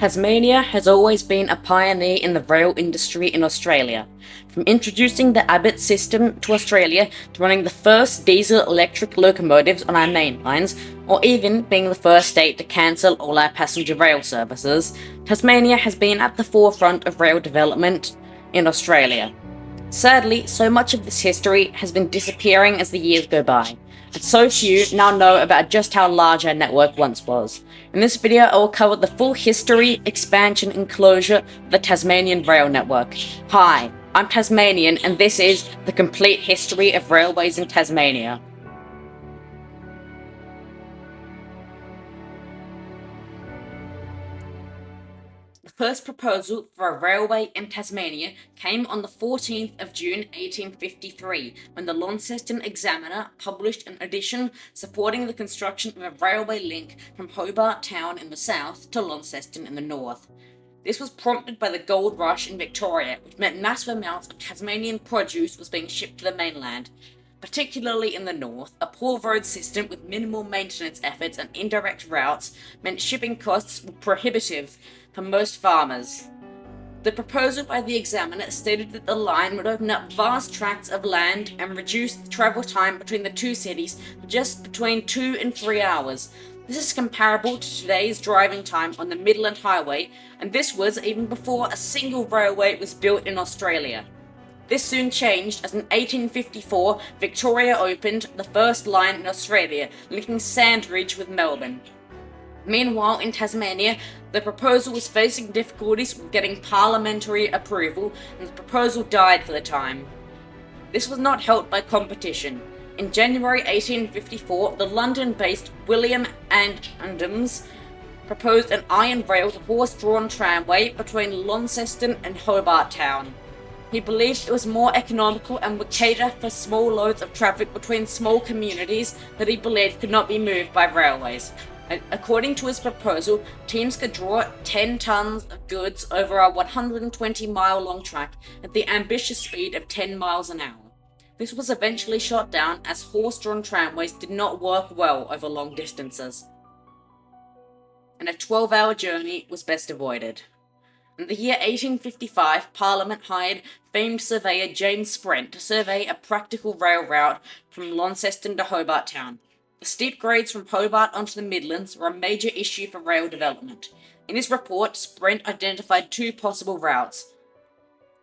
Tasmania has always been a pioneer in the rail industry in Australia, from introducing the Abbott system to Australia to running the first diesel-electric locomotives on our main lines, or even being the first state to cancel all our passenger rail services. Tasmania has been at the forefront of rail development in Australia. Sadly, so much of this history has been disappearing as the years go by, and so few now know about just how large our network once was. In this video, I will cover the full history, expansion, and closure of the Tasmanian rail network. Hi, I'm Tasmanian, and this is the complete history of railways in Tasmania. The first proposal for a railway in Tasmania came on the 14th of June 1853, when the Launceston Examiner published an edition supporting the construction of a railway link from Hobart town in the south to Launceston in the north. This was prompted by the gold rush in Victoria, which meant massive amounts of Tasmanian produce was being shipped to the mainland. Particularly in the north, a poor road system with minimal maintenance efforts and indirect routes meant shipping costs were prohibitive for most farmers. The proposal by the Examiner stated that the line would open up vast tracts of land and reduce the travel time between the two cities to just between 2 and 3 hours. This is comparable to today's driving time on the Midland Highway, and this was even before a single railway was built in Australia. This soon changed as in 1854 Victoria opened the first line in Australia, linking Sandridge with Melbourne. Meanwhile, in Tasmania, the proposal was facing difficulties with getting parliamentary approval, and the proposal died for the time. This was not helped by competition. In January 1854, the London-based William Adams proposed an iron railed horse-drawn tramway between Launceston and Hobart town. He believed it was more economical and would cater for small loads of traffic between small communities that he believed could not be moved by railways. According to his proposal, teams could draw 10 tons of goods over a 120-mile-long track at the ambitious speed of 10 miles an hour. This was eventually shot down as horse-drawn tramways did not work well over long distances, and a 12-hour journey was best avoided. In the year 1855, Parliament hired famed surveyor James Sprent to survey a practical rail route from Launceston to Hobart town. The steep grades from Hobart onto the Midlands were a major issue for rail development. In his report, Sprent identified 2 possible routes.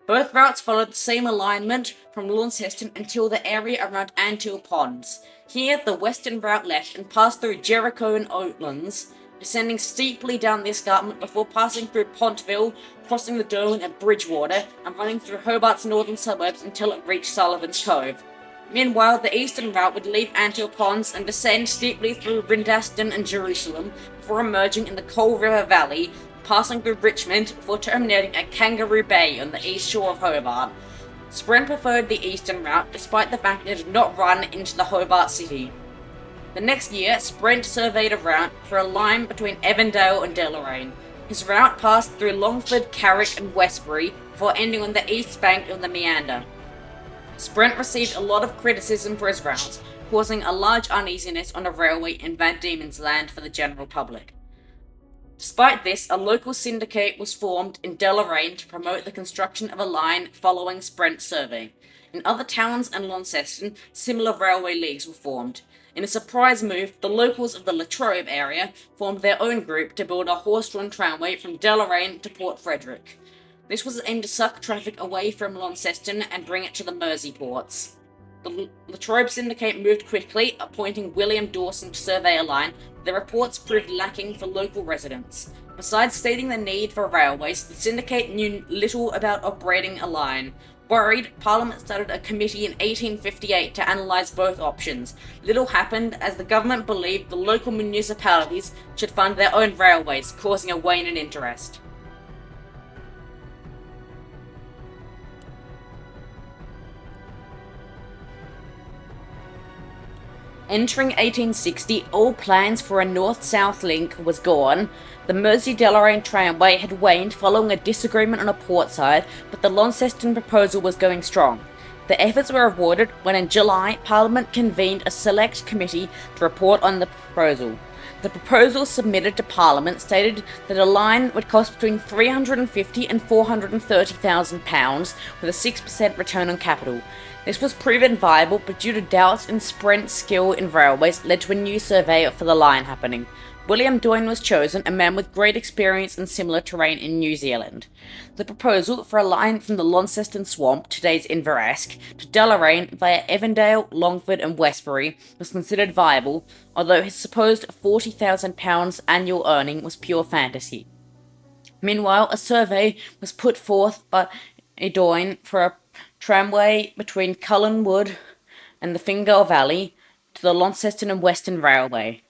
Both routes followed the same alignment from Launceston until the area around Antill Ponds. Here, the western route left and passed through Jericho and Oatlands, descending steeply down the escarpment before passing through Pontville, crossing the Darwin at Bridgewater, and running through Hobart's northern suburbs until it reached Sullivan's Cove. Meanwhile, the eastern route would leave Antill Ponds and descend steeply through Brindaston and Jerusalem before emerging in the Coal River Valley, passing through Richmond before terminating at Kangaroo Bay on the east shore of Hobart. Sprent preferred the eastern route, despite the fact it did not run into the Hobart city. The next year, Sprent surveyed a route for a line between Evandale and Deloraine. His route passed through Longford, Carrick, and Westbury before ending on the east bank of the Meander. Sprent received a lot of criticism for his route, causing a large uneasiness on a railway in Van Diemen's Land for the general public. Despite this, a local syndicate was formed in Deloraine to promote the construction of a line following Sprent's survey. In other towns and Launceston, similar railway leagues were formed. In a surprise move, the locals of the Latrobe area formed their own group to build a horse-drawn tramway from Deloraine to Port Frederick. This was aimed to suck traffic away from Launceston and bring it to the Mersey ports. The Latrobe syndicate moved quickly, appointing William Dawson to survey a line. The reports proved lacking for local residents. Besides stating the need for railways, the syndicate knew little about operating a line. Worried, Parliament started a committee in 1858 to analyse both options. Little happened, as the government believed the local municipalities should fund their own railways, causing a wane in interest. Entering 1860, all plans for a north-south link was gone. The Mersey-Deloraine tramway had waned following a disagreement on a port side, but the Launceston proposal was going strong. The efforts were awarded when in July, Parliament convened a select committee to report on the proposal. The proposal submitted to Parliament stated that a line would cost between £350,000 and £430,000 with a 6% return on capital. This was proven viable, but due to doubts in Sprent's skill in railways led to a new survey for the line happening. William Doyne was chosen, a man with great experience in similar terrain in New Zealand. The proposal for a line from the Launceston Swamp, today's Inverasque, to Deloraine via Evandale, Longford and Westbury was considered viable, although his supposed £40,000 annual earning was pure fantasy. Meanwhile, a survey was put forth by Doyne for a tramway between Cullen Wood and the Fingal Valley to the Launceston and Western Railway.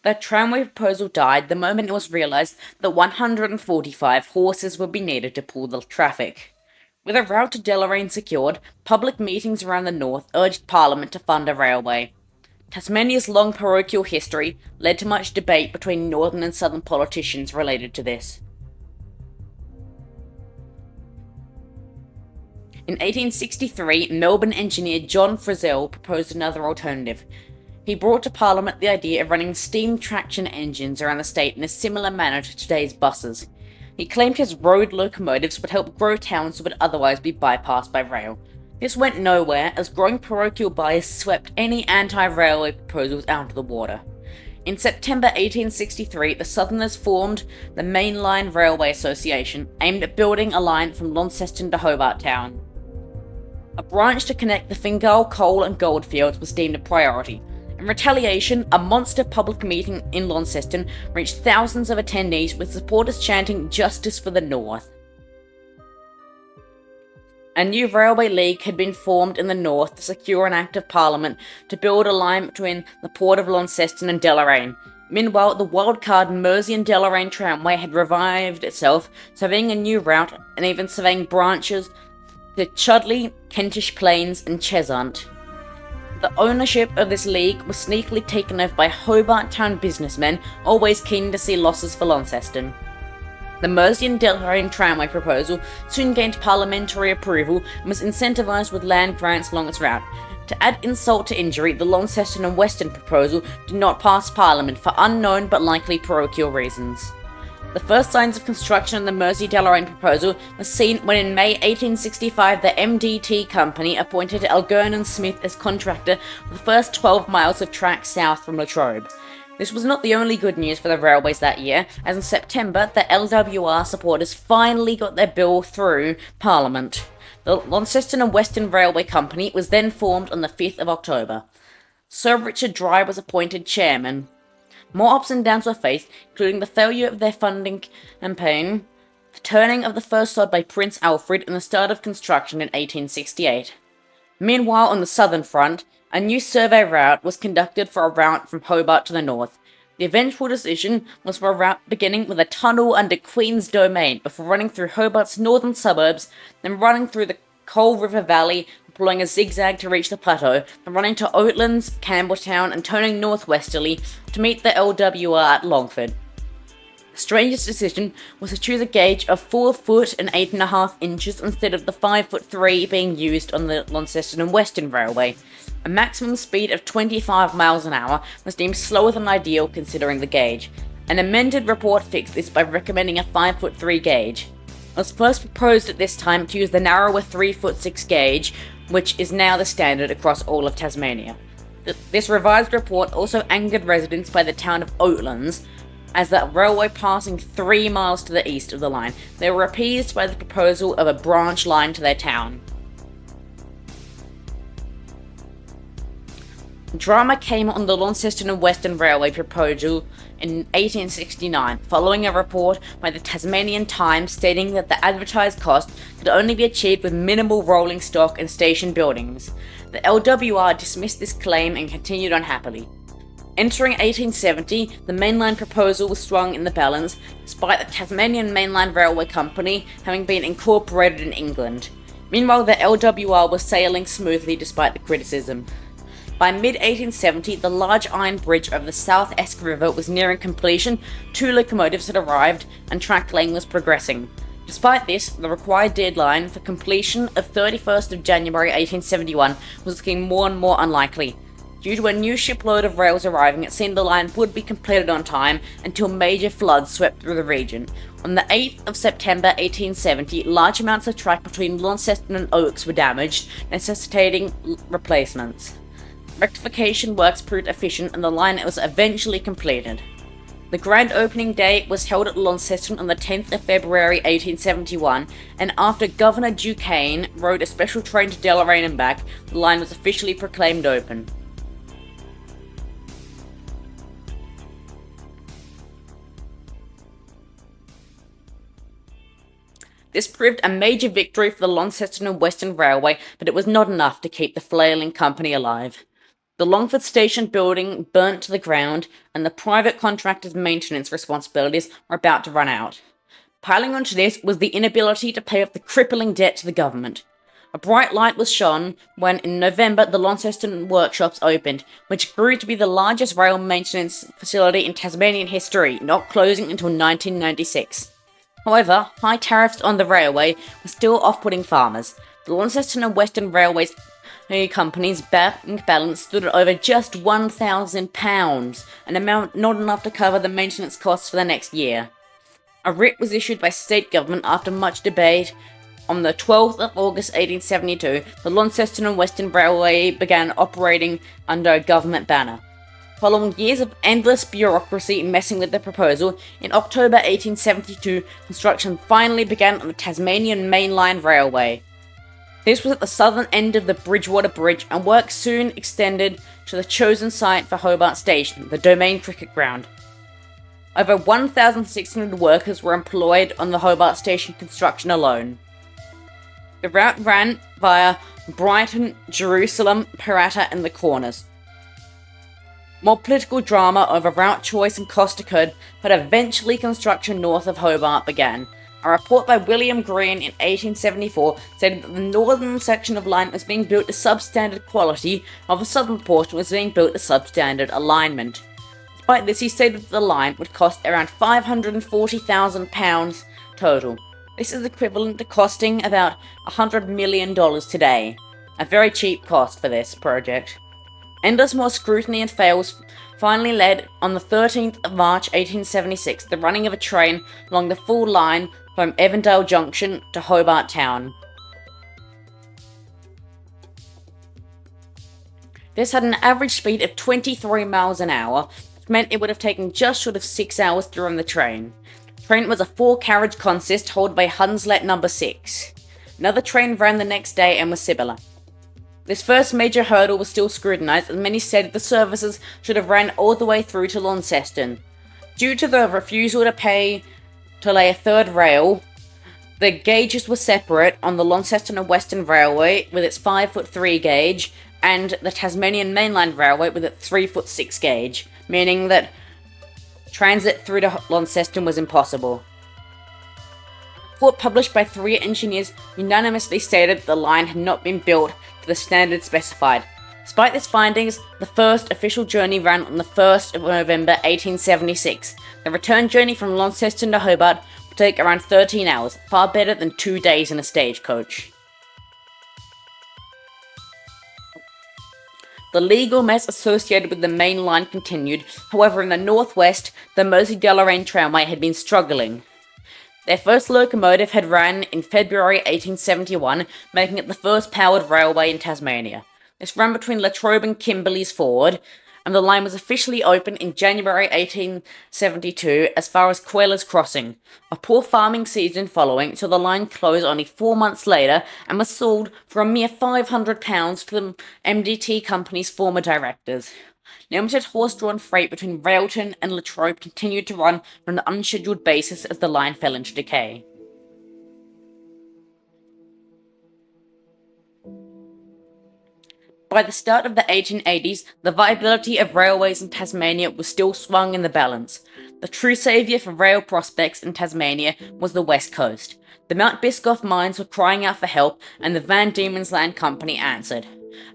That tramway proposal died the moment it was realised that 145 horses would be needed to pull the traffic. With a route to Deloraine secured, public meetings around the north urged Parliament to fund a railway. Tasmania's long parochial history led to much debate between northern and southern politicians related to this. In 1863, Melbourne engineer John Frizzell proposed another alternative. He brought to Parliament the idea of running steam traction engines around the state in a similar manner to today's buses. He claimed his road locomotives would help grow towns that would otherwise be bypassed by rail. This went nowhere, as growing parochial bias swept any anti-railway proposals out of the water. In September 1863, the Southerners formed the Mainline Railway Association, aimed at building a line from Launceston to Hobart Town. A branch to connect the Fingal coal and gold fields was deemed a priority. In retaliation, a monster public meeting in Launceston reached thousands of attendees, with supporters chanting "Justice for the North." A new railway league had been formed in the north to secure an Act of Parliament to build a line between the port of Launceston and Deloraine. Meanwhile, the wildcard Mersey and Deloraine tramway had revived itself, surveying a new route and even surveying branches to Chudley, Kentish Plains and Cheshunt. The ownership of this league was sneakily taken over by Hobart Town businessmen, always keen to see losses for Launceston. The Mersey and Deloraine tramway proposal soon gained parliamentary approval and was incentivised with land grants along its route. To add insult to injury, the Launceston and Western proposal did not pass Parliament for unknown but likely parochial reasons. The first signs of construction of the Mersey-Deloraine proposal were seen when in May 1865 the MDT Company appointed Algernon Smith as contractor for the first 12 miles of track south from Latrobe. This was not the only good news for the railways that year, as in September the LWR supporters finally got their bill through Parliament. The Launceston and Western Railway Company was then formed on the 5th of October. Sir Richard Dry was appointed chairman. More ups and downs were faced, including the failure of their funding campaign, the turning of the first sod by Prince Alfred, and the start of construction in 1868. Meanwhile, on the southern front, a new survey route was conducted for a route from Hobart to the north. The eventual decision was for a route beginning with a tunnel under Queen's Domain before running through Hobart's northern suburbs, then running through the Coal River Valley, employing a zigzag to reach the plateau, then running to Oatlands, Campbelltown, and turning northwesterly to meet the LWR at Longford. The strangest decision was to choose a gauge of 4 foot and 8.5 inches instead of the 5'3" being used on the Launceston and Western Railway. A maximum speed of 25 miles an hour was deemed slower than ideal considering the gauge. An amended report fixed this by recommending a 5'3" gauge. It was first proposed at this time to use the narrower 3'6" gauge, which is now the standard across all of Tasmania. This revised report also angered residents by the town of Oatlands, as the railway passing 3 miles to the east of the line. They were appeased by the proposal of a branch line to their town. Drama came on the Launceston and Western Railway proposal in 1869, following a report by the Tasmanian Times stating that the advertised cost could only be achieved with minimal rolling stock and station buildings. The LWR dismissed this claim and continued unhappily. Entering 1870, the mainline proposal was swung in the balance, despite the Tasmanian Mainline Railway Company having been incorporated in England. Meanwhile, the LWR was sailing smoothly despite the criticism. By mid-1870, the large iron bridge over the South Esk River was nearing completion, 2 locomotives had arrived, and track laying was progressing. Despite this, the required deadline for completion of 31st of January 1871 was looking more and more unlikely. Due to a new shipload of rails arriving, it seemed the line would be completed on time until major floods swept through the region. On the 8th of September 1870, large amounts of track between Launceston and Oaks were damaged, necessitating replacements. Rectification works proved efficient and the line was eventually completed. The grand opening day was held at Launceston on the 10th of February 1871, and after Governor Duquesne rode a special train to Deloraine and back, the line was officially proclaimed open. This proved a major victory for the Launceston and Western Railway, but it was not enough to keep the flailing company alive. The Longford Station building burnt to the ground, and the private contractor's maintenance responsibilities were about to run out. Piling onto this was the inability to pay off the crippling debt to the government. A bright light was shone when, in November, the Launceston workshops opened, which grew to be the largest rail maintenance facility in Tasmanian history, not closing until 1996. However, high tariffs on the railway were still off-putting farmers. The Launceston and Western Railways company's bank balance stood at over just £1,000, an amount not enough to cover the maintenance costs for the next year. A writ was issued by state government after much debate. On the 12th of August 1872, the Launceston and Western Railway began operating under a government banner. Following years of endless bureaucracy messing with the proposal, in October 1872, construction finally began on the Tasmanian Mainline Railway. This was at the southern end of the Bridgewater Bridge, and work soon extended to the chosen site for Hobart Station, the Domain Cricket Ground. Over 1,600 workers were employed on the Hobart Station construction alone. The route ran via Brighton, Jerusalem, Parramatta, and the Corners. More political drama over route choice and cost occurred, but eventually construction north of Hobart began. A report by William Green in 1874 said that the northern section of line was being built to substandard quality, while the southern portion was being built to substandard alignment. Despite this, he stated that the line would cost around £540,000 total. This is equivalent to costing about $100 million today. A very cheap cost for this project. Endless more scrutiny and fails finally led, on the 13th of March 1876, the running of a train along the full line from Evandale Junction to Hobart Town. This had an average speed of 23 miles an hour, which meant it would have taken just short of 6 hours to run the train. The train was a 4-carriage consist hauled by Hunslet No. 6. Another train ran the next day and was similar. This first major hurdle was still scrutinised, and many said the services should have ran all the way through to Launceston. Due to the refusal to lay a third rail, the gauges were separate on the Launceston and Western Railway with its 5'3" gauge, and the Tasmanian Mainline Railway with its 3'6" gauge, meaning that transit through to Launceston was impossible. A report published by 3 engineers unanimously stated that the line had not been built to the standard specified. Despite these findings, the first official journey ran on the 1st of November 1876. The return journey from Launceston to Hobart would take around 13 hours, far better than 2 days in a stagecoach. The legal mess associated with the main line continued. However, in the northwest, the Mersey-Deloraine Tramway had been struggling. Their first locomotive had ran in February 1871, making it the first powered railway in Tasmania. This ran between Latrobe and Kimberley's Ford, and the line was officially opened in January 1872 as far as Queller's Crossing. A poor farming season following, so the line closed only 4 months later and was sold for a mere £500 to the MDT company's former directors. Limited horse-drawn freight between Railton and Latrobe continued to run on an unscheduled basis as the line fell into decay. By the start of the 1880s, the viability of railways in Tasmania was still swung in the balance. The true saviour for rail prospects in Tasmania was the West Coast. The Mount Biscoff mines were crying out for help, and the Van Diemen's Land Company answered.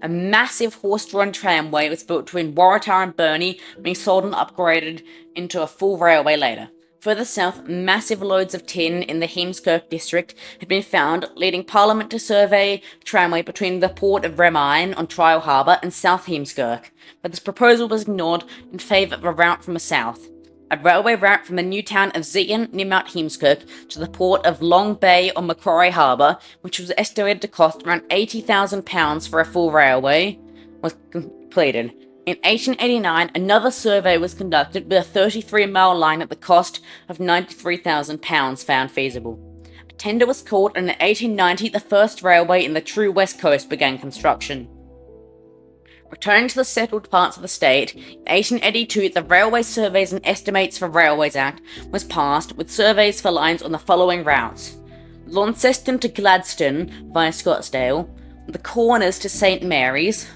A massive horse-drawn tramway was built between Waratah and Burnie, being sold and upgraded into a full railway later. Further south, massive loads of tin in the Heemskirk district had been found, leading Parliament to survey tramway between the port of Remain on Trial Harbour and South Heemskirk, but this proposal was ignored in favour of a route from the south. A railway route from the new town of Zeehan near Mount Heemskirk to the port of Long Bay on Macquarie Harbour, which was estimated to cost around £80,000 for a full railway, was completed. In 1889, another survey was conducted with a 33-mile line at the cost of £93,000 found feasible. A tender was called, and in 1890 the first railway in the true west coast began construction. Returning to the settled parts of the state, in 1882 the Railway Surveys and Estimates for Railways Act was passed, with surveys for lines on the following routes: Launceston to Gladstone via Scottsdale, the Corners to St Mary's,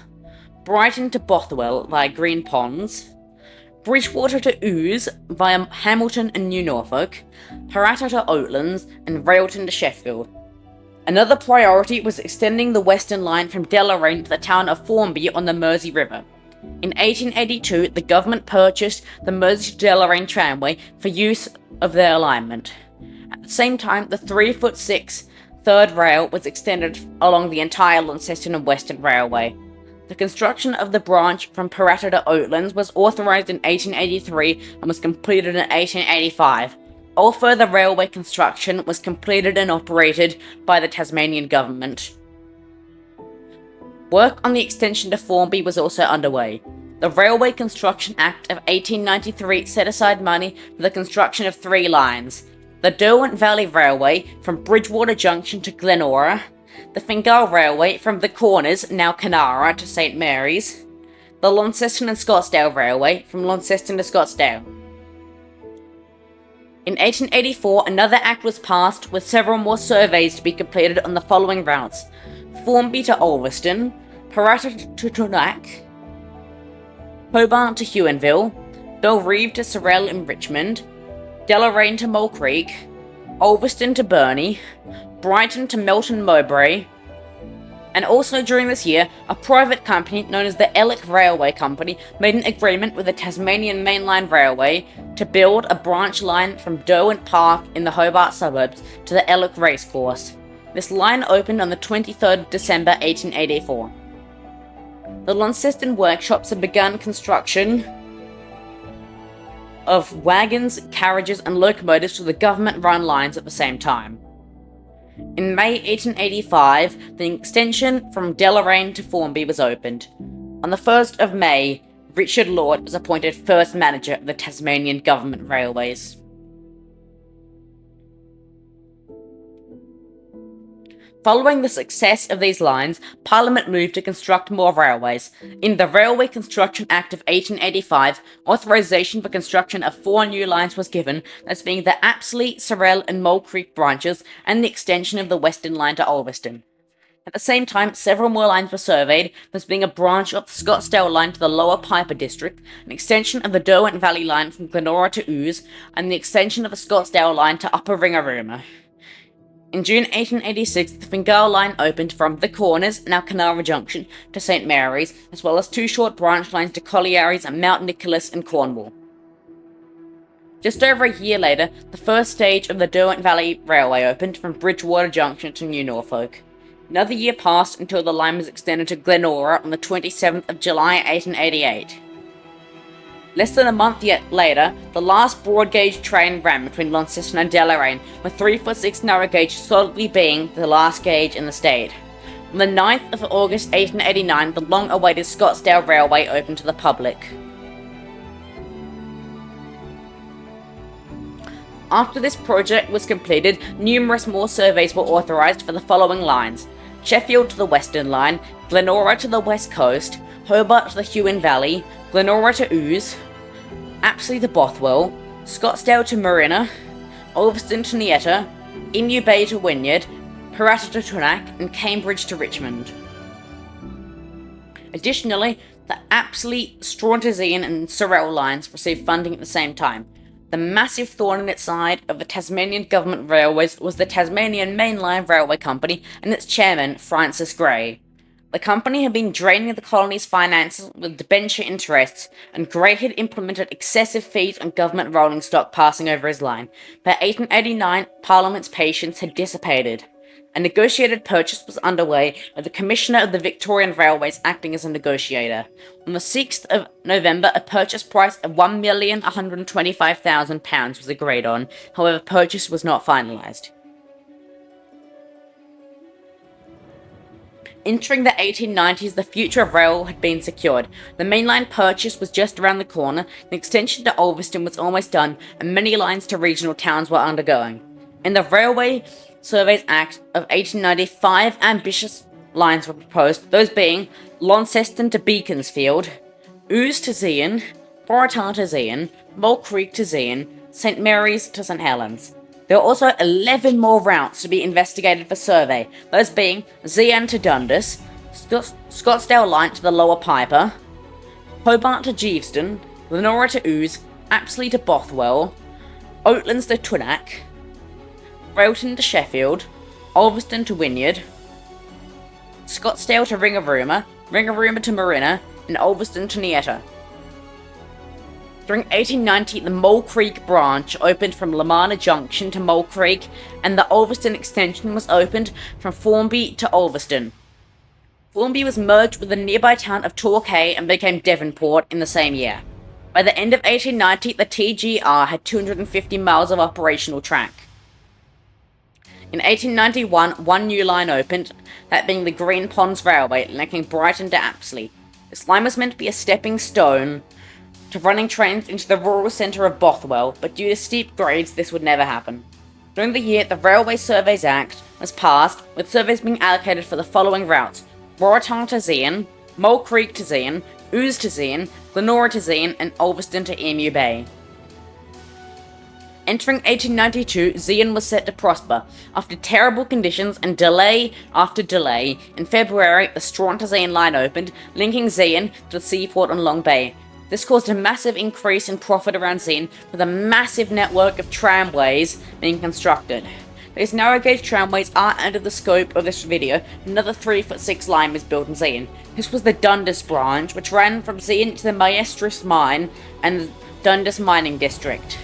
Brighton to Bothwell via Green Ponds, Bridgewater to Ouse via Hamilton and New Norfolk, Parrata to Oatlands, and Railton to Sheffield. Another priority was extending the Western Line from Deloraine to the town of Formby on the Mersey River. In 1882, the government purchased the Mersey to Deloraine tramway for use of their alignment. At the same time, the 3-foot-6 third rail was extended along the entire Launceston and Western Railway. The construction of the branch from Parrata to Oatlands was authorised in 1883 and was completed in 1885. All further railway construction was completed and operated by the Tasmanian government. Work on the extension to Formby was also underway. The Railway Construction Act of 1893 set aside money for the construction of 3 lines: the Derwent Valley Railway from Bridgewater Junction to Glenora, the Fingal Railway from the Corners, now Canara, to St Mary's, the Launceston and Scottsdale Railway from Launceston to Scottsdale. In 1884, another act was passed with several more surveys to be completed on the following routes: Formby to Ulverston, Parrata to Tunack, Hobart to Huonville, Belrive to Sorel in Richmond, Deloraine to Mole Creek, Ulverston to Burnie, Brighton to Melton Mowbray, and also during this year, a private company known as the Ellick Railway Company made an agreement with the Tasmanian Mainline Railway to build a branch line from Derwent Park in the Hobart suburbs to the Ellick Racecourse. This line opened on the 23rd of December 1884. The Launceston workshops had begun construction of wagons, carriages, and locomotives to the government-run lines at the same time. In May 1885, the extension from Deloraine to Formby was opened. On the 1st of May, Richard Lord was appointed first manager of the Tasmanian Government Railways. Following the success of these lines, Parliament moved to construct more railways. In the Railway Construction Act of 1885, authorisation for construction of 4 new lines was given, as being the Apsley, Sorel and Mole Creek branches, and the extension of the Western Line to Ulverston. At the same time, several more lines were surveyed, as being a branch of the Scottsdale Line to the Lower Piper District, an extension of the Derwent Valley Line from Glenora to Ouse, and the extension of the Scottsdale Line to Upper Ringarooma. In June 1886, the Fingal Line opened from the Corners, now Canara Junction, to St Mary's, as well as 2 short branch lines to Collieries and Mount Nicholas and Cornwall. Just over a year later, the first stage of the Derwent Valley Railway opened from Bridgewater Junction to New Norfolk. Another year passed until the line was extended to Glenora on the 27th of July 1888. Less than a month yet later, the last broad gauge train ran between Launceston and Deloraine, with 3-foot-6 narrow gauge solidly being the last gauge in the state. On the 9th of August 1889, the long-awaited Scottsdale Railway opened to the public. After this project was completed, numerous more surveys were authorised for the following lines: Sheffield to the Western Line, Glenora to the West Coast, Hobart to the Huon Valley, Glenora to Ouse, Apsley to Bothwell, Scottsdale to Marina, Ulverston to Nietta, Emu Bay to Wynyard, Parrata to Tunack, and Cambridge to Richmond. Additionally, the Apsley, Strawnterzean and Sorel lines received funding at the same time. The massive thorn in its side of the Tasmanian Government Railways was the Tasmanian Mainline Railway Company and its chairman, Francis Gray. The company had been draining the colony's finances with debenture interests, and Grey had implemented excessive fees on government rolling stock passing over his line. By 1889, Parliament's patience had dissipated. A negotiated purchase was underway, with the Commissioner of the Victorian Railways acting as a negotiator. On the 6th of November, a purchase price of £1,125,000 was agreed on. However, purchase was not finalised. Entering the 1890s, the future of rail had been secured. The mainline purchase was just around the corner, the extension to Ulverston was almost done, and many lines to regional towns were undergoing. In the Railway Surveys Act of 1895, ambitious lines were proposed, those being Launceston to Beaconsfield, Ouse to Zeehan, Waratah to Zeehan, Mole Creek to Zeehan, St Mary's to St Helens. There were also 11 more routes to be investigated for survey, those being Zeehan to Dundas, Scottsdale Line to the Lower Piper, Hobart to Geeveston, Lenora to Ouse, Apsley to Bothwell, Oatlands to Twinack, Railton to Sheffield, Ulverston to Wynyard, Scottsdale to Ringarooma, Ringarooma to Marina, and Ulverston to Nietta. During 1890, the Mole Creek branch opened from Lamana Junction to Mole Creek, and the Ulverston extension was opened from Formby to Ulverston. Formby was merged with the nearby town of Torquay and became Devonport in the same year. By the end of 1890, the TGR had 250 miles of operational track. In 1891, one new line opened, that being the Green Ponds Railway, linking Brighton to Apsley. This line was meant to be a stepping stone to running trains into the rural centre of Bothwell, but due to steep grades, this would never happen. During the year, the Railway Surveys Act was passed, with surveys being allocated for the following routes: Waratah to Zeehan, Mole Creek to Zeehan, Ouse to Zeehan, Lenora to Zeehan, and Ulverston to Emu Bay. Entering 1892, Zeehan was set to prosper. After terrible conditions and delay after delay, in February, the Strahan to Zeehan line opened, linking Zeehan to the seaport on Long Bay. This caused a massive increase in profit around Zeehan, with a massive network of tramways being constructed. These narrow gauge tramways aren't under the scope of this video. Another 3'6" line was built in Zeehan. This was the Dundas branch, which ran from Zeehan to the Maestris mine and the Dundas mining district.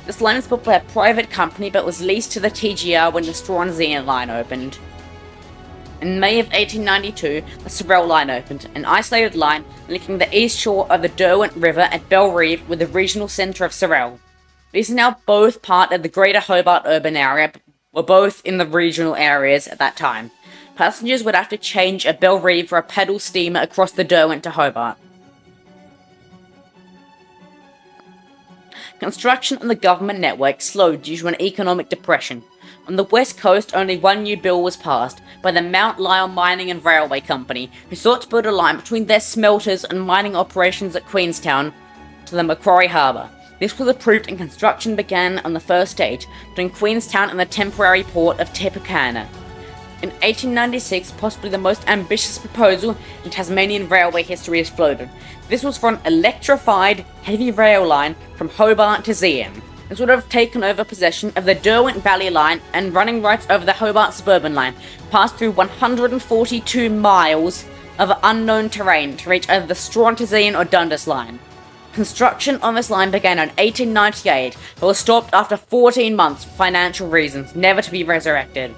This line was built by a private company but was leased to the TGR when the Strahan-Zeehan line opened. In May of 1892, the Tasrail line opened, an isolated line linking the east shore of the Derwent River at Bellerive with the regional centre of Tasrail. These are now both part of the Greater Hobart urban area, but were both in the regional areas at that time. Passengers would have to change at Bellerive for a pedal steamer across the Derwent to Hobart. Construction on the government network slowed due to an economic depression. On the west coast, only one new bill was passed by the Mount Lyell Mining and Railway Company, who sought to build a line between their smelters and mining operations at Queenstown to the Macquarie Harbour. This was approved and construction began on the first stage between Queenstown and the temporary port of Tepukana. In 1896, possibly the most ambitious proposal in Tasmanian railway history is floated. This was for an electrified heavy rail line from Hobart to Zeehan. This would have taken over possession of the Derwent Valley Line and running rights over the Hobart Suburban Line, passed through 142 miles of unknown terrain to reach either the Strahan to Zeehan or Dundas Line. Construction on this line began in 1898, but was stopped after 14 months for financial reasons, never to be resurrected.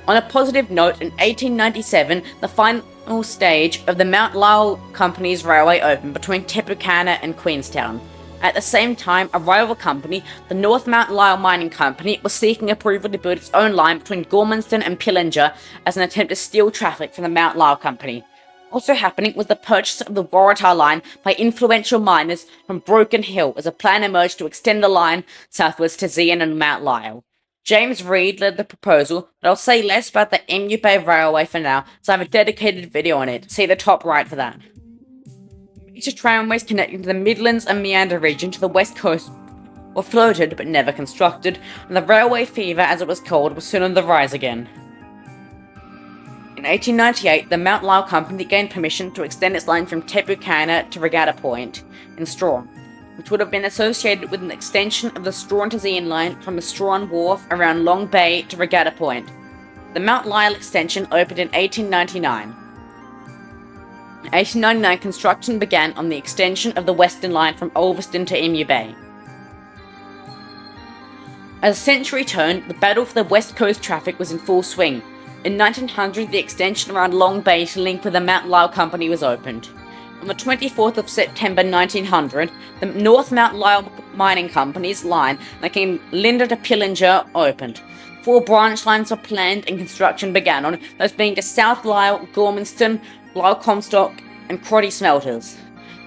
On a positive note, in 1897, the final stage of the Mount Lyell Company's railway opened between Tepukana and Queenstown. At the same time, a rival company, the North Mount Lyell Mining Company, was seeking approval to build its own line between Gormanston and Pillinger as an attempt to steal traffic from the Mount Lyell Company. Also happening was the purchase of the Waratah line by influential miners from Broken Hill as a plan emerged to extend the line southwards to Zeehan and Mount Lyell. James Reed led the proposal, but I'll say less about the Emu Bay Railway for now, so I have a dedicated video on it. See the top right for that. Major tramways connecting to the Midlands and Meander region to the west coast were floated but never constructed, and the railway fever, as it was called, was soon on the rise again. In 1898, the Mount Lyell Company gained permission to extend its line from Tepukana to Regatta Point in Strahan, which would have been associated with an extension of the Strahan to Zeehan line from the Strahan Wharf around Long Bay to Regatta Point. The Mount Lyell extension opened in 1899. In 1899, construction began on the extension of the Western Line from Ulverston to Emu Bay. As the century turned, the battle for the West Coast traffic was in full swing. In 1900, the extension around Long Bay to link with the Mount Lyell Company was opened. On the 24th of September 1900, the North Mount Lyell Mining Company's line that came Linda to Pillinger opened. 4 branch lines were planned and construction began on, those being the South Lyell, Gormanston, Lyell Comstock, and Crotty smelters.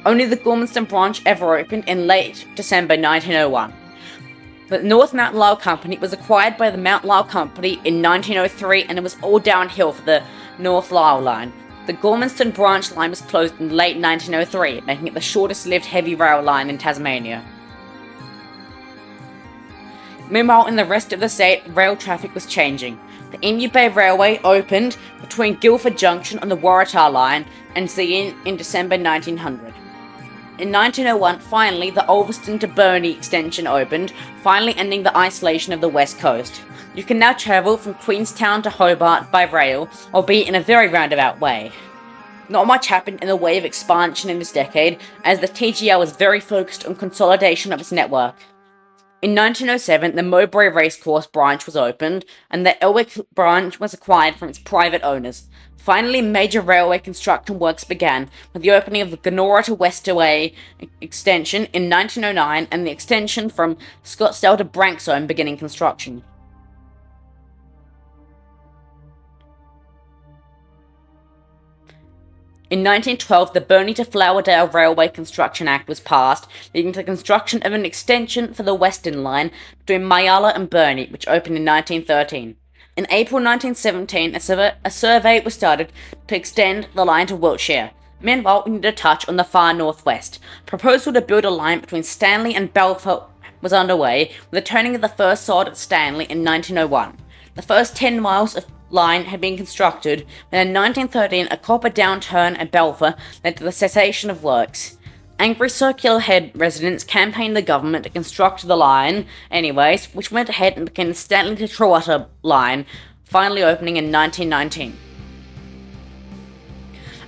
Only the Gormanston branch ever opened in late December 1901. The North Mount Lyell Company was acquired by the Mount Lyell Company in 1903, and it was all downhill for the North Lyell line. The Gormanston branch line was closed in late 1903, making it the shortest-lived heavy rail line in Tasmania. Meanwhile, in the rest of the state, rail traffic was changing. The Emu Bay Railway opened between Guildford Junction on the Waratah line and Zeehan in December 1900. In 1901, finally, the Ulverston to Burnie extension opened, finally ending the isolation of the West Coast. You can now travel from Queenstown to Hobart by rail, albeit in a very roundabout way. Not much happened in the way of expansion in this decade, as the TGR was very focused on consolidation of its network. In 1907, the Mowbray Racecourse branch was opened, and the Elwick branch was acquired from its private owners. Finally, major railway construction works began, with the opening of the Glenora to Westaway extension in 1909 and the extension from Scottsdale to Branxholme beginning construction. In 1912, the Burnie to Flowerdale Railway Construction Act was passed, leading to the construction of an extension for the Western Line between Myalla and Burnie, which opened in 1913. In April 1917, a survey was started to extend the line to Wiltshire. Meanwhile, we need to touch on the far northwest. A proposal to build a line between Stanley and Belfort was underway, with the turning of the first sod at Stanley in 1901. The first 10 miles of line had been constructed, but in 1913 a copper downturn at Belfort led to the cessation of works. Angry Circular Head residents campaigned the government to construct the line anyways, which went ahead and became the Stanley to Trewhatter line, finally opening in 1919.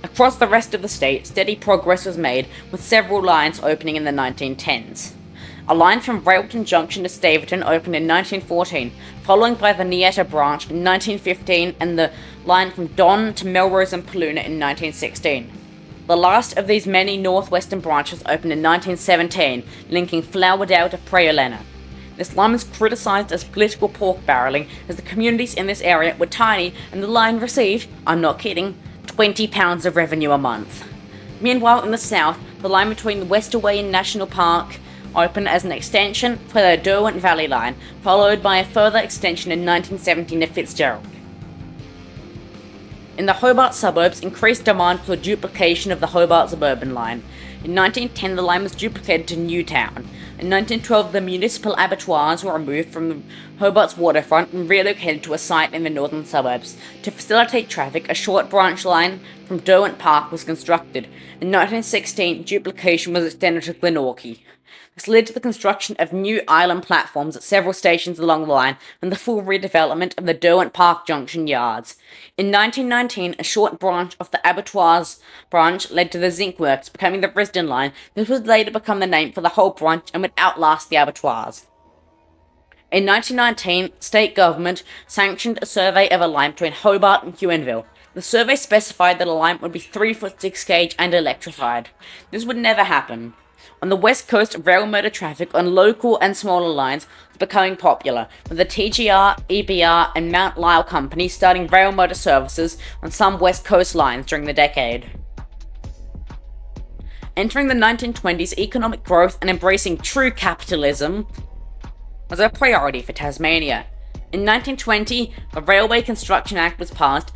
Across the rest of the state, steady progress was made, with several lines opening in the 1910s. A line from Railton Junction to Staverton opened in 1914, followed by the Nietta branch in 1915 and the line from Don to Melrose and Paluna in 1916. The last of these many northwestern branches opened in 1917, linking Flowerdale to Preolena. This line was criticised as political pork barrelling, as the communities in this area were tiny and the line received, I'm not kidding, £20 of revenue a month. Meanwhile, in the south, the line between the Westaway and National Park opened as an extension for the Derwent Valley Line, followed by a further extension in 1917 to Fitzgerald. In the Hobart suburbs, increased demand for duplication of the Hobart Suburban Line. In 1910, the line was duplicated to Newtown. In 1912, the municipal abattoirs were removed from Hobart's waterfront and relocated to a site in the northern suburbs. To facilitate traffic, a short branch line from Derwent Park was constructed. In 1916, duplication was extended to Glenorchy. This led to the construction of new island platforms at several stations along the line and the full redevelopment of the Derwent Park Junction yards. In 1919, a short branch of the abattoirs branch led to the zinc works, becoming the Risdon Line. This would later become the name for the whole branch and would outlast the abattoirs. In 1919, state government sanctioned a survey of a line between Hobart and Huonville. The survey specified that a line would be 3-foot 6 gauge and electrified. This would never happen. On the west coast, rail motor traffic on local and smaller lines was becoming popular, with the TGR, EBR, and Mount Lyell Company starting rail motor services on some west coast lines during the decade. Entering the 1920s, economic growth and embracing true capitalism was a priority for Tasmania. In 1920, the Railway Construction Act was passed,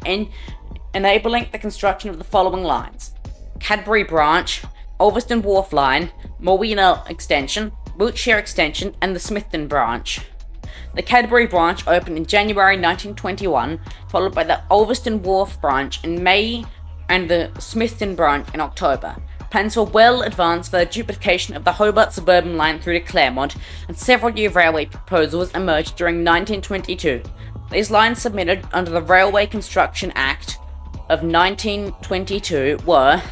enabling the construction of the following lines: Cadbury Branch, Ulverston Wharf Line, Morweena Extension, Wiltshire Extension, and the Smithton Branch. The Cadbury Branch opened in January 1921, followed by the Ulverston Wharf Branch in May and the Smithton Branch in October. Plans were well advanced for the duplication of the Hobart Suburban Line through to Claremont, and several new railway proposals emerged during 1922. These lines submitted under the Railway Construction Act of 1922 were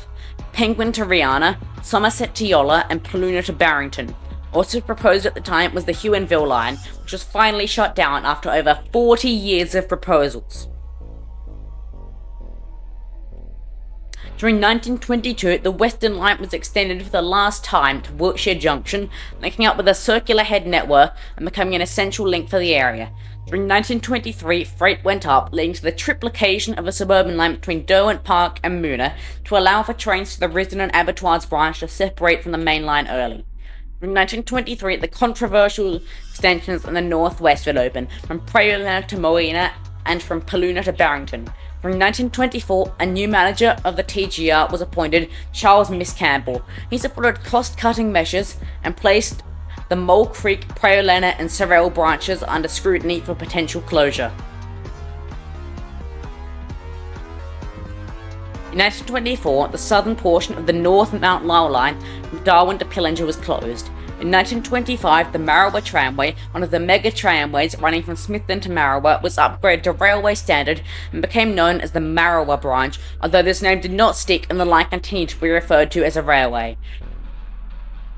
Penguin to Riana, Somerset to Yolla, and Paluna to Barrington. Also proposed at the time was the Huonville line, which was finally shut down after over 40 years of proposals. During 1922, the Western Line was extended for the last time to Wiltshire Junction, linking up with a circular head network and becoming an essential link for the area. During 1923, freight went up, leading to the triplication of a suburban line between Derwent Park and Moona to allow for trains to the Risdon and Abattoirs branch to separate from the main line early. During 1923, the controversial extensions in the northwest would open, from Privatisation to Moina and from Paluna to Barrington. During 1924, a new manager of the TGR was appointed, Charles Miss Campbell. He supported cost-cutting measures and placed the Mole Creek, Priolena, and Tasrail branches under scrutiny for potential closure. In 1924, the southern portion of the North Mount Lyell line from Darwin to Pillinger was closed. In 1925, the Marrowah Tramway, one of the mega tramways running from Smithton to Marrowah, was upgraded to railway standard and became known as the Marrowah branch, although this name did not stick and the line continued to be referred to as a railway.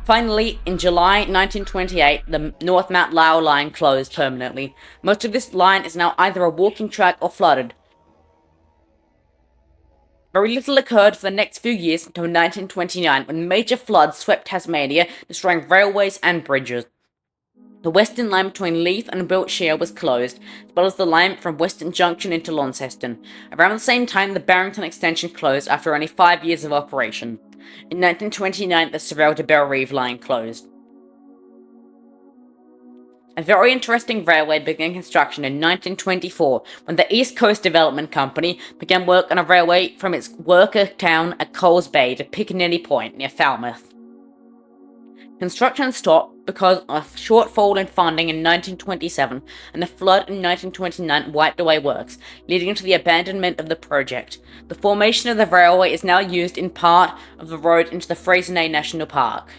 Finally, in July 1928, the North Mount Lyell line closed permanently. Most of this line is now either a walking track or flooded. Very little occurred for the next few years until 1929, when major floods swept Tasmania, destroying railways and bridges. The Western line between Leith and Wiltshire was closed, as well as the line from Western Junction into Launceston. Around the same time, the Barrington extension closed after only 5 years of operation. In 1929, the Tasrail to Bellerive line closed. A very interesting railway began construction in 1924 when the East Coast Development Company began work on a railway from its worker town at Coles Bay to Piccadilly Point near Falmouth. Construction stopped because of a shortfall in funding in 1927 and a flood in 1929 wiped away works, leading to the abandonment of the project. The formation of the railway is now used in part of the road into the Frasernay National Park.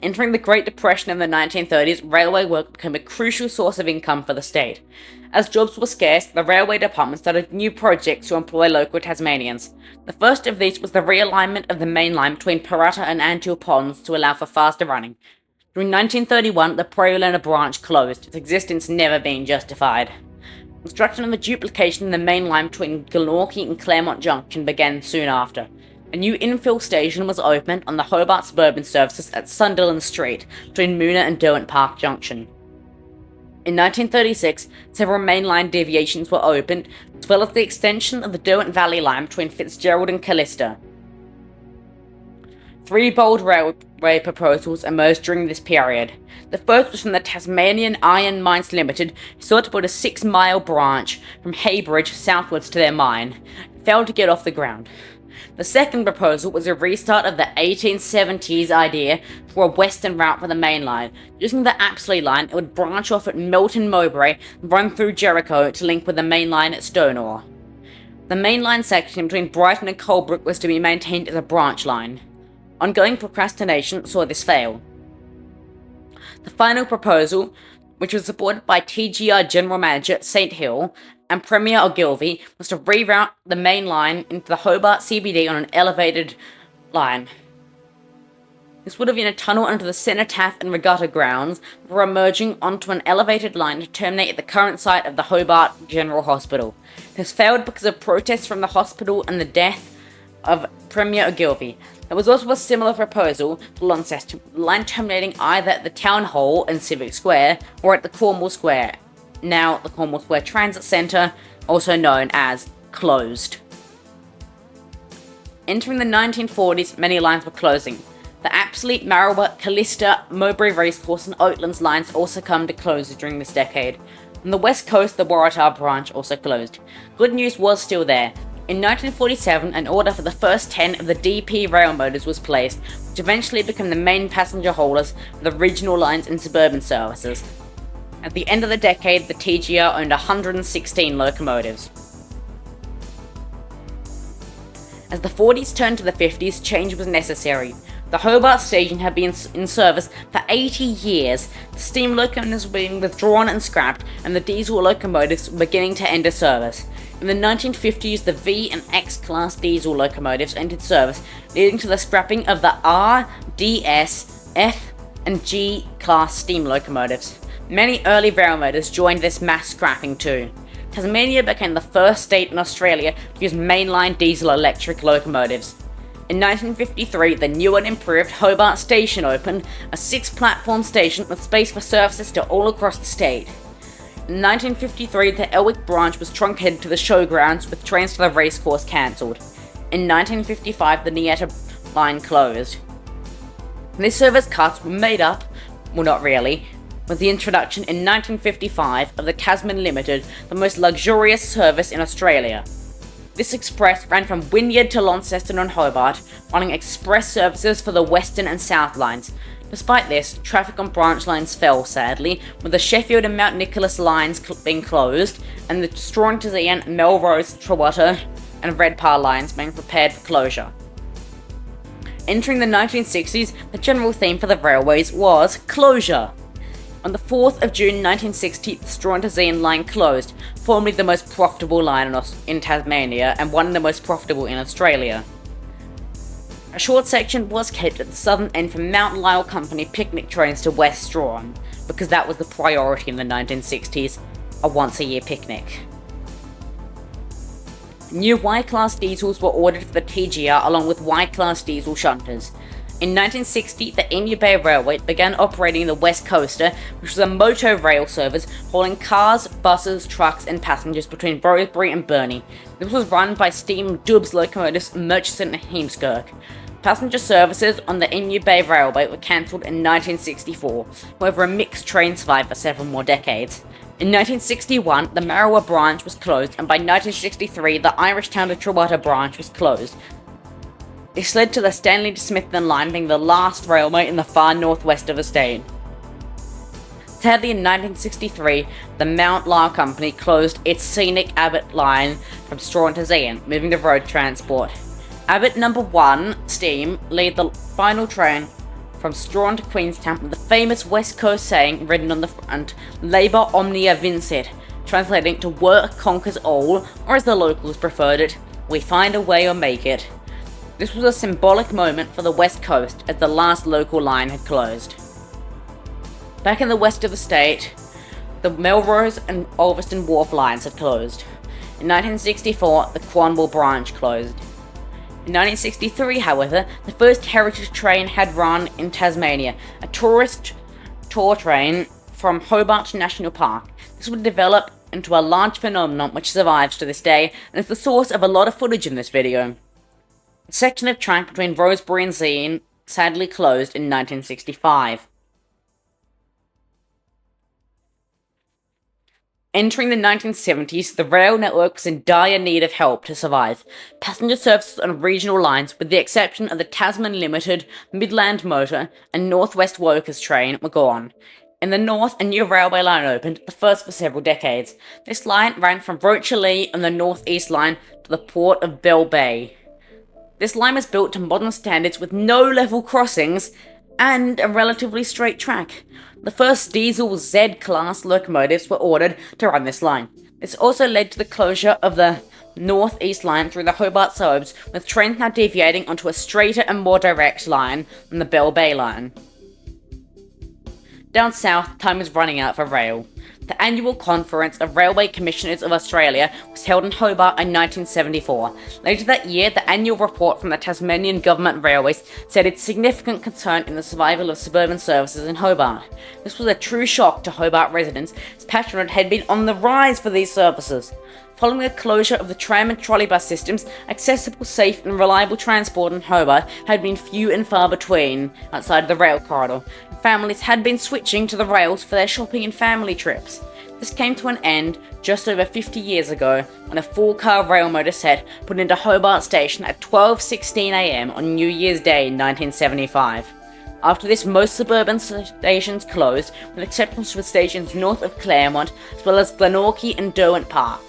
Entering the Great Depression in the 1930s, railway work became a crucial source of income for the state. As jobs were scarce, the railway department started new projects to employ local Tasmanians. The first of these was the realignment of the main line between Parrata and Antill Ponds to allow for faster running. During 1931, the Priolena branch closed, its existence never being justified. Construction of the duplication of the main line between Glenorchy and Claremont Junction began soon after. A new infill station was opened on the Hobart suburban services at Sunderland Street, between Moona and Derwent Park Junction. In 1936, several mainline deviations were opened, as well as the extension of the Derwent Valley line between Fitzgerald and Callista. 3 bold railway proposals emerged during this period. The first was from the Tasmanian Iron Mines Limited, who sought to build a 6-mile branch from Heybridge southwards to their mine. It failed to get off the ground. The second proposal was a restart of the 1870s idea for a western route for the main line. Using the Apsley line, it would branch off at Milton Mowbray and run through Jericho to link with the main line at Stonor. The main line section between Brighton and Colebrook was to be maintained as a branch line. Ongoing procrastination saw this fail. The final proposal, which was supported by TGR General Manager St Hill and Premier Ogilvie, was to reroute the main line into the Hobart CBD on an elevated line. This would have been a tunnel under the Cenotaph and Regatta grounds before emerging onto an elevated line to terminate at the current site of the Hobart General Hospital. This failed because of protests from the hospital and the death of Premier Ogilvie. There was also a similar proposal for Launceston, the line terminating either at the Town Hall and Civic Square or at the Cornwall Square, now the Cornwall Square Transit Centre, also known as closed. Entering the 1940s, many lines were closing. The Apsley, Marrowah, Callista, Mowbray Racecourse and Oatlands lines also come to closure during this decade. On the west coast, the Waratah branch also closed. Good news was still there. In 1947, an order for the first 10 of the DP rail motors was placed, which eventually became the main passenger haulers for the regional lines and suburban services. At the end of the decade, the TGR owned 116 locomotives. As the 40s turned to the 50s, change was necessary. The Hobart station had been in service for 80 years. The steam locomotives were being withdrawn and scrapped, and the diesel locomotives were beginning to enter service. In the 1950s, the V and X class diesel locomotives entered service, leading to the scrapping of the R, DS, F, and G class steam locomotives. Many early railroaders joined this mass scrapping too. Tasmania became the first state in Australia to use mainline diesel-electric locomotives. In 1953, the new and improved Hobart Station opened, a 6-platform station with space for services to all across the state. In 1953, the Elwick branch was truncated to the showgrounds, with trains to the racecourse cancelled. In 1955, the Nieta line closed. These service cuts were made up, well not really, with the introduction in 1955 of the Tasman Limited, the most luxurious service in Australia. This express ran from Wynyard to Launceston and Hobart, running express services for the Western and South lines. Despite this, traffic on branch lines fell, sadly, with the Sheffield and Mount Nicholas lines being closed, and the Strawn Tasmanian, Melrose, Trewetta, and Redcar lines being prepared for closure. Entering the 1960s, the general theme for the railways was closure. On the 4th of June 1960, the Strawn Tasmanian line closed, formerly the most profitable line in Tasmania and one of the most profitable in Australia. A short section was kept at the southern end from Mount Lyell Company picnic trains to West Strawn, because that was the priority in the 1960s, a once-a-year picnic. New Y-class diesels were ordered for the TGR along with Y-class diesel shunters. In 1960, the Emu Bay Railway began operating the West Coaster, which was a motor rail service hauling cars, buses, trucks, and passengers between Rosebery and Burnie. This was run by steam Dubs locomotives Murchison and Heemskirk. Passenger services on the Emu Bay Railway were cancelled in 1964, however a mixed train survived for several more decades. In 1961, the Maroowa branch was closed, and by 1963, the Irish Town to Trewetta branch was closed. This led to the Stanley to Smithton line being the last railway in the far northwest of the state. Sadly, in 1963, the Mount Lyell Company closed its scenic Abbott line from Strawn to Zeehan, moving to road transport. Abbott No. 1 steam led the final train from Strawn to Queenstown with the famous West Coast saying written on the front, Labour Omnia Vincit, translating to work conquers all, or as the locals preferred it, we find a way or make it. This was a symbolic moment for the West Coast as the last local line had closed. Back in the west of the state, the Melrose and Ulverston Wharf lines had closed. In 1964, the Crumble branch closed. In 1963, however, the first heritage train had run in Tasmania, a tourist tour train from Hobart National Park. This would develop into a large phenomenon which survives to this day and is the source of a lot of footage in this video. A section of track between Rosebery and Zeehan sadly closed in 1965. Entering the 1970s, the rail network was in dire need of help to survive. Passenger services on regional lines, with the exception of the Tasman Limited, Midland Motor, and North West Workers train, were gone. In the north, a new railway line opened, the first for several decades. This line ran from Rocherlea on the North East Line to the port of Bell Bay. This line was built to modern standards with no level crossings and a relatively straight track. The first diesel Z-class locomotives were ordered to run this line. This also led to the closure of the North East Line through the Hobart suburbs, with trains now deviating onto a straighter and more direct line than the Bell Bay line. Down south, time is running out for rail. The annual conference of Railway Commissioners of Australia was held in Hobart in 1974. Later that year, the annual report from the Tasmanian Government Railways stated significant concern in the survival of suburban services in Hobart. This was a true shock to Hobart residents, as patronage had been on the rise for these services. Following the closure of the tram and trolleybus systems, accessible, safe and reliable transport in Hobart had been few and far between outside of the rail corridor. Families had been switching to the rails for their shopping and family trips. This came to an end just over 50 years ago when a 4-car rail motor set put into Hobart Station at 12:16 a.m. on New Year's Day in 1975. After this, most suburban stations closed, with exceptions for stations north of Claremont, as well as Glenorchy and Derwent Park.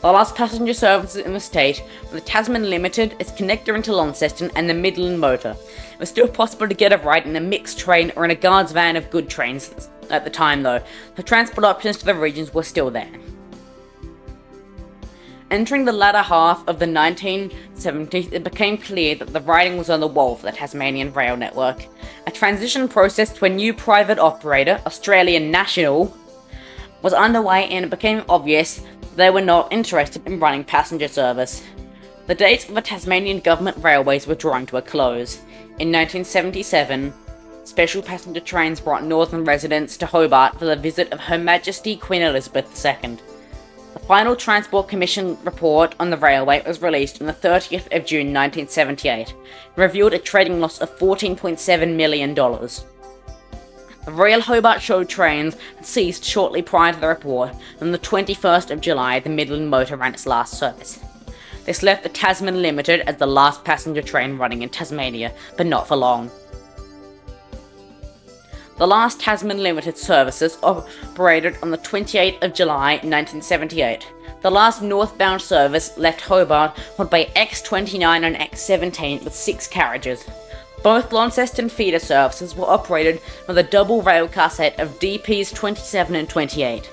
The last passenger services in the state were the Tasman Limited, its connector into Launceston, and the Midland Motor. It was still possible to get a ride in a mixed train or in a guard's van of good trains at the time, though. The transport options to the regions were still there. Entering the latter half of the 1970s, it became clear that the writing was on the wall for the Tasmanian rail network. A transition process to a new private operator, Australian National, was underway, and it became obvious they were not interested in running passenger service. The dates of the Tasmanian government railways were drawing to a close. In 1977, special passenger trains brought northern residents to Hobart for the visit of Her Majesty Queen Elizabeth II. The final Transport Commission report on the railway was released on the 30th of June 1978. It revealed a trading loss of $14.7 million. The Royal Hobart Show trains had ceased shortly prior to the report, and on the 21st of July the Midland Motor ran its last service. This left the Tasman Limited as the last passenger train running in Tasmania, but not for long. The last Tasman Limited services operated on the 28th of July 1978. The last northbound service left Hobart on by X29 and X17 with 6 carriages. Both Launceston feeder services were operated with a double railcar set of DPs 27 and 28.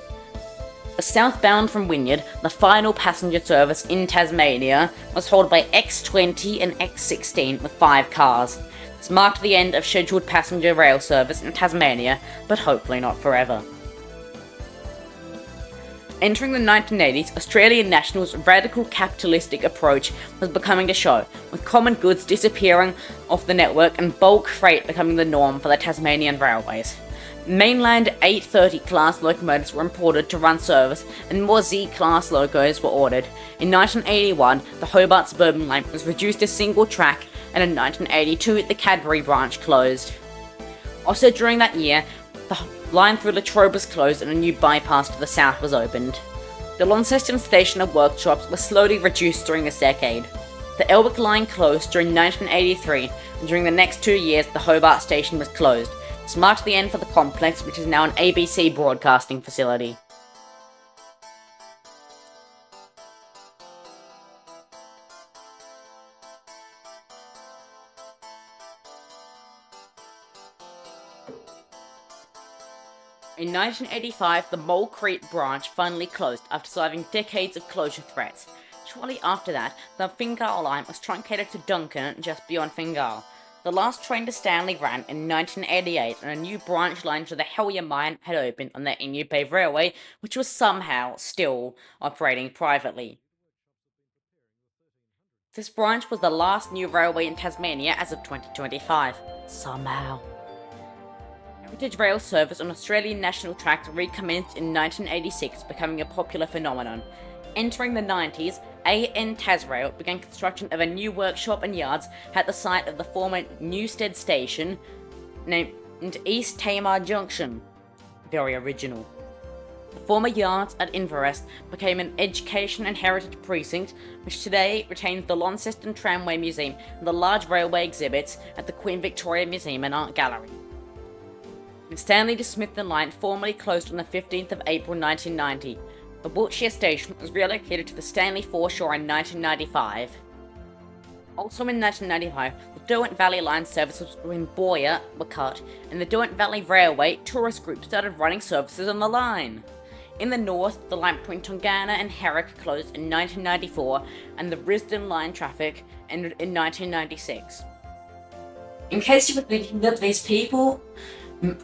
Southbound from Wynyard, the final passenger service in Tasmania was hauled by X20 and X16 with 5 cars. This marked the end of scheduled passenger rail service in Tasmania, but hopefully not forever. Entering the 1980s, Australian National's radical capitalistic approach was becoming the show, with common goods disappearing off the network and bulk freight becoming the norm for the Tasmanian railways. Mainland 830 class locomotives were imported to run service, and more Z-class locos were ordered. In 1981, the Hobart Suburban Line was reduced to single track, and in 1982, the Cadbury branch closed. Also during that year, the line through Latrobe was closed and a new bypass to the south was opened. The Launceston station and workshops were slowly reduced during this decade. The Elwick line closed during 1983, and during the next 2 years the Hobart station was closed. This marked the end for the complex, which is now an ABC broadcasting facility. In 1985, the Mole Creek branch finally closed after surviving decades of closure threats. Shortly after that, the Fingal line was truncated to Duncan just beyond Fingal. The last train to Stanley ran in 1988, and a new branch line to the Hellier mine had opened on the Emu Bay Railway, which was somehow still operating privately. This branch was the last new railway in Tasmania as of 2025. Somehow. Heritage rail service on Australian National tracks recommenced in 1986, becoming a popular phenomenon. Entering the 90s, AN Tasrail began construction of a new workshop and yards at the site of the former Newstead station, named East Tamar Junction. Very original. The former yards at Inverest became an education and heritage precinct, which today retains the Launceston Tramway Museum and the large railway exhibits at the Queen Victoria Museum and Art Gallery. The Stanley to Smithton line formally closed on the 15th of April 1990. The Wiltshire station was relocated to the Stanley foreshore in 1995. Also in 1995, the Derwent Valley line services between Boyer were cut, and the Derwent Valley Railway tourist group started running services on the line. In the north, the line between Tongana and Herrick closed in 1994, and the Risdon line traffic ended in 1996. In case you were thinking that these people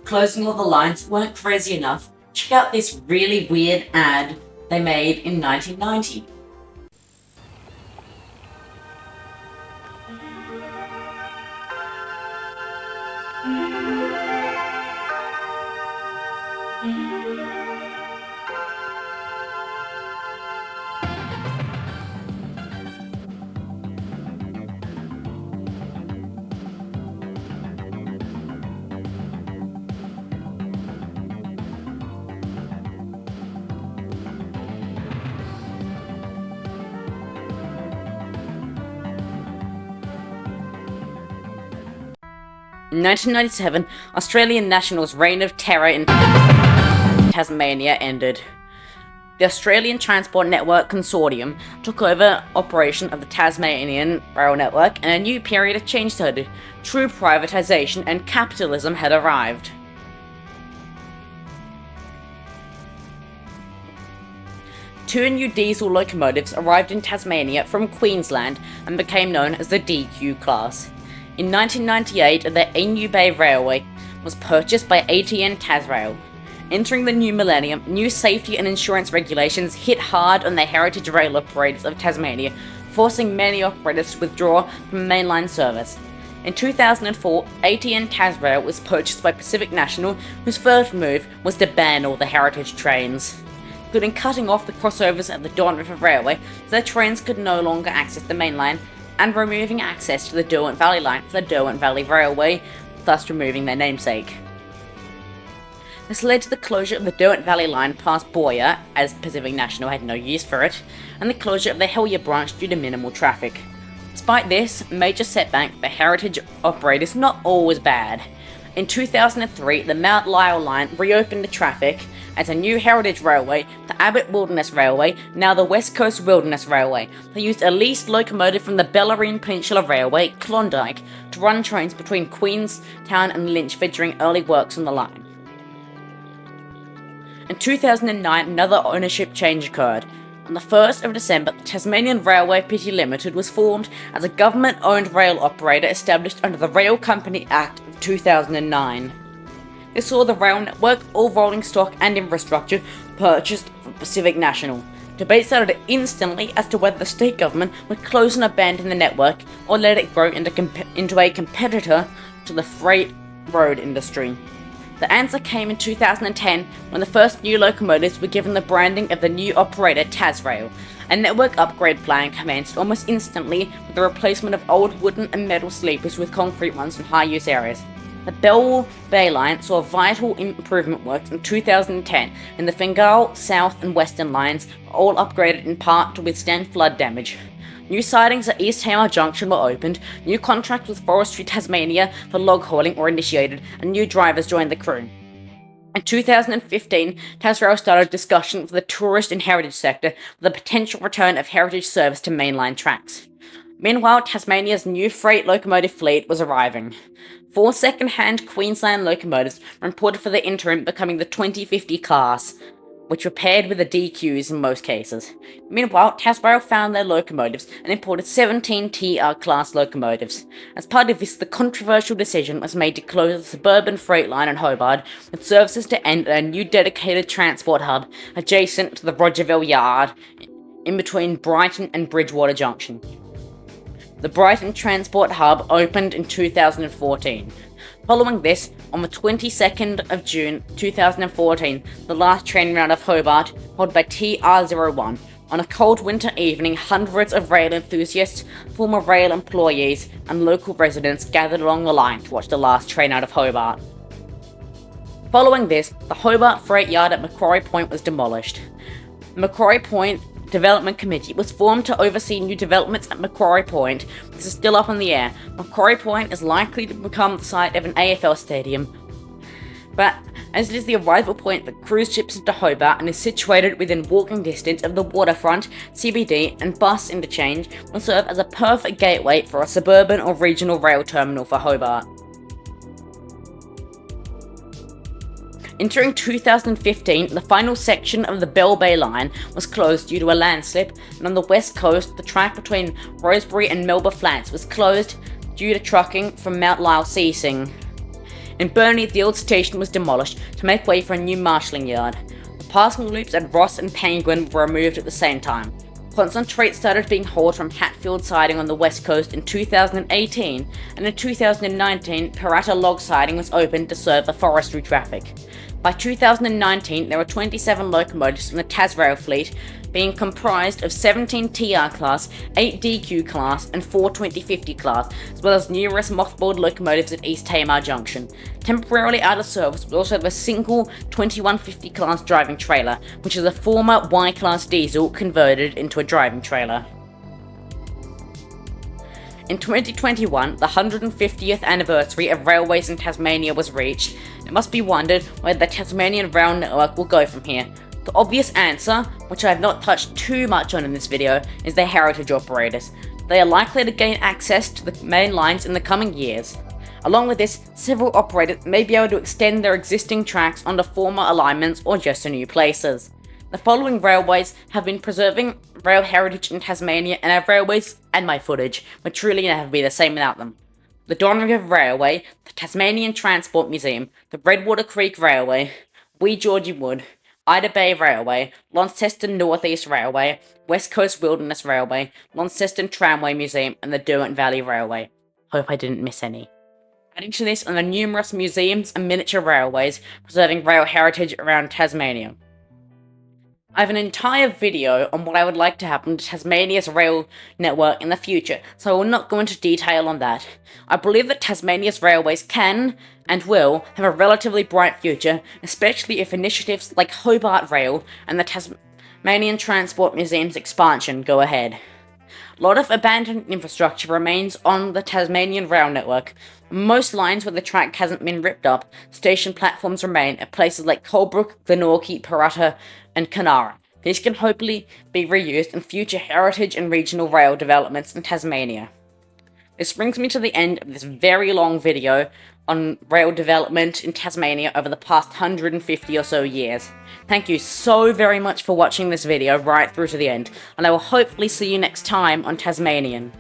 closing all the lines weren't crazy enough, check out this really weird ad they made in 1990. In 1997, Australian National's reign of terror in Tasmania ended. The Australian Transport Network Consortium took over operation of the Tasmanian rail network, and a new period of change started. True privatisation and capitalism had arrived. Two new diesel locomotives arrived in Tasmania from Queensland and became known as the DQ class. In 1998, the Emu Bay Railway was purchased by ATN Tasrail. Entering the new millennium, new safety and insurance regulations hit hard on the heritage rail operators of Tasmania, forcing many operators to withdraw from mainline service. In 2004, ATN Tasrail was purchased by Pacific National, whose first move was to ban all the heritage trains, including cutting off the crossovers at the Don River Railway so that trains could no longer access the main line, and removing access to the Derwent Valley line for the Derwent Valley Railway, thus removing their namesake. This led to the closure of the Derwent Valley line past Boyer, as Pacific National had no use for it, and the closure of the Helier branch due to minimal traffic. Despite this major setback, the heritage operator is not always bad. In 2003, the Mount Lyell line reopened to traffic as a new heritage railway, the Abbott Wilderness Railway, now the West Coast Wilderness Railway. They used a leased locomotive from the Bellarine Peninsula Railway, Klondike, to run trains between Queenstown and Lynchford during early works on the line. In 2009, another ownership change occurred. On the 1st of December, the Tasmanian Railway Pty Limited was formed as a government-owned rail operator established under the Rail Company Act of 2009. This saw the rail network, all rolling stock and infrastructure, purchased from Pacific National. Debate started instantly as to whether the state government would close and abandon the network or let it grow into a competitor to the freight road industry. The answer came in 2010 when the first new locomotives were given the branding of the new operator Tasrail. A network upgrade plan commenced almost instantly with the replacement of old wooden and metal sleepers with concrete ones in high-use areas. The Bell Bay line saw vital improvement works in 2010, and the Fingal South and Western lines were all upgraded in part to withstand flood damage. New sidings at East Hamar Junction were opened, new contracts with Forestry Tasmania for log hauling were initiated, and new drivers joined the crew. In 2015, Tasrail started discussion for the tourist and heritage sector with the potential return of heritage service to mainline tracks. Meanwhile, Tasmania's new freight locomotive fleet was arriving. 4 second-hand Queensland locomotives were imported for the interim, becoming the 2050 class, which were paired with the DQs in most cases. Meanwhile, Tasrail found their locomotives and imported 17 TR class locomotives. As part of this, the controversial decision was made to close the suburban freight line in Hobart, with services to end at a new dedicated transport hub adjacent to the Rogerville Yard, in between Brighton and Bridgewater Junction. The Brighton Transport Hub opened in 2014. Following this, on the 22nd of June 2014, the last train round of Hobart, hauled by TR01. On a cold winter evening, hundreds of rail enthusiasts, former rail employees, and local residents gathered along the line to watch the last train out of Hobart. Following this, the Hobart Freight Yard at Macquarie Point was demolished. Macquarie Point Development Committee was formed to oversee new developments at Macquarie Point. This is still up in the air. Macquarie Point is likely to become the site of an AFL stadium, but as it is the arrival point for cruise ships into Hobart and is situated within walking distance of the waterfront, CBD, and bus interchange, will serve as a perfect gateway for a suburban or regional rail terminal for Hobart. Entering 2015, the final section of the Bell Bay line was closed due to a landslip, and on the west coast, the track between Rosebery and Melba Flats was closed due to trucking from Mount Lyell ceasing. In Burnie, the old station was demolished to make way for a new marshalling yard. The passing loops at Ross and Penguin were removed at the same time. Concentrate started being hauled from Hatfield siding on the west coast in 2018, and in 2019, Parrata log siding was opened to serve the forestry traffic. By 2019, there were 27 locomotives in the Tasrail fleet, being comprised of 17 TR class, 8 DQ class, and 4 2050 class, as well as numerous mothballed locomotives at East Hamar Junction. Temporarily out of service was also the single 2150 class driving trailer, which is a former Y-class diesel converted into a driving trailer. In 2021, the 150th anniversary of railways in Tasmania was reached. It must be wondered where the Tasmanian rail network will go from here. The obvious answer, which I have not touched too much on in this video, is the heritage operators. They are likely to gain access to the main lines in the coming years. Along with this, several operators may be able to extend their existing tracks onto former alignments or just to new places. The following railways have been preserving rail heritage in Tasmania and have railways and my footage would truly never be the same without them. The Don River Railway, the Tasmanian Transport Museum, the Redwater Creek Railway, Wee Georgie Wood, Ida Bay Railway, Launceston North East Railway, West Coast Wilderness Railway, Launceston Tramway Museum, and the Derwent Valley Railway. Hope I didn't miss any. Adding to this are the numerous museums and miniature railways preserving rail heritage around Tasmania. I have an entire video on what I would like to happen to Tasmania's rail network in the future, so I will not go into detail on that. I believe that Tasmania's railways can, and will, have a relatively bright future, especially if initiatives like Hobart Rail and the Tasmanian Transport Museum's expansion go ahead. A lot of abandoned infrastructure remains on the Tasmanian rail network. Most lines where the track hasn't been ripped up, station platforms remain at places like Colebrook, Glenorchy, Parrata, and Kanara. These can hopefully be reused in future heritage and regional rail developments in Tasmania. This brings me to the end of this very long video on rail development in Tasmania over the past 150 or so years. Thank you so very much for watching this video right through to the end, and I will hopefully see you next time on Tasmanian.